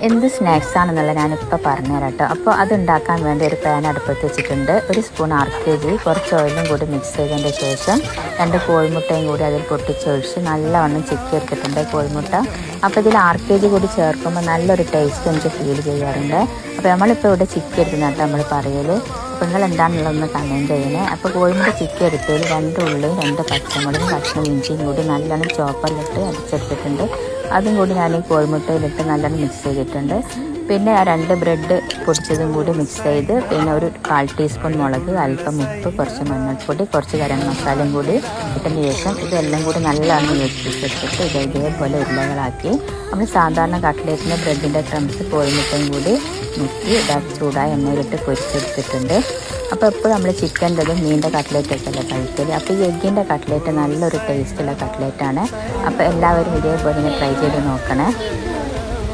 എന്ത് സ്നാക്സാണെന്നുള്ളത് ഞാനിപ്പോൾ പറഞ്ഞുതരാം കേട്ടോ. അപ്പോൾ അതുണ്ടാക്കാൻ വേണ്ടി ഒരു പാൻ അടുപ്പത്ത് വെച്ചിട്ടുണ്ട്. ഒരു സ്പൂൺ RPG, കുറച്ച് ഓയിലും കൂടി മിക്സ് ചെയ്തതിൻ്റെ ശേഷം 2 കോഴിമുട്ടയും കൂടി അതിൽ പൊട്ടിച്ചൊഴിച്ച് നല്ലവണ്ണം ചിക്കി എടുത്തിട്ടുണ്ട് കോഴിമുട്ട. അപ്പോൾ ഇതിൽ RPG കൂടി ചേർക്കുമ്പോൾ നല്ലൊരു ടേസ്റ്റ് എനിക്ക് ഫീൽ ചെയ്യാറുണ്ട്. അപ്പോൾ നമ്മളിപ്പോൾ ഇവിടെ ചിക്കി എടുക്കുന്നുണ്ട് നമ്മൾ പറയൽ. അപ്പോൾ നിങ്ങൾ എന്താണെന്നുള്ളതൊന്ന് കമൻറ്റ് ചെയ്യണേ. അപ്പോൾ കോഴിമുട്ട ചിക്കി എടുത്തതിൽ 2 ഉള്ളിയും 2 പച്ചമുളകും കഷ്ണം ഇഞ്ചിയും കൂടി നല്ലോണം ചോപ്പറിലിട്ട് അടിച്ചെടുത്തിട്ടുണ്ട്. അതും കൂടി ഞാൻ ഈ കോഴിമുട്ടയിലിട്ട് നല്ലോണം മിക്സ് ചെയ്തിട്ടുണ്ട്. പിന്നെ ആ 2 ബ്രെഡ് പൊടിച്ചതും കൂടി മിക്സ് ചെയ്ത്, പിന്നെ ഒരു 1/4 ടീസ്പൂൺ മുളക്, അല്പം ഉപ്പ്, കുറച്ച് മഞ്ഞൾപ്പൊടി, കുറച്ച് ഗരം മസാലയും കൂടി ഇട്ടതിന് ശേഷം ഇതെല്ലാം കൂടി നല്ലോണം യോജിപ്പിച്ചെടുത്തിട്ട് ഇതേപോലെ ഉരുളകളാക്കി നമ്മൾ സാധാരണ കട്ട്ലേറ്റിൻ്റെ ബ്രെഡിൻ്റെ ക്രംസ് കോഴിമുട്ടയും കൂടി മുക്കി ചൂടായ എണ്ണയിലിട്ട് പൊരിച്ചെടുത്തിട്ടുണ്ട്. അപ്പോൾ എപ്പോഴും നമ്മൾ ചിക്കൻ്റെതും മീനിൻ്റെ കട്ട്ലേറ്റൊക്കെ അല്ലേ കഴിക്കല്. അപ്പോൾ ഈ എഗ്ഗിൻ്റെ കട്ട്ലേറ്റ് നല്ലൊരു ടേസ്റ്റുള്ള കട്ട്ലേറ്റാണ്. അപ്പോൾ എല്ലാവരും ഇതേപോലെ ട്രൈ ചെയ്ത് നോക്കണേ.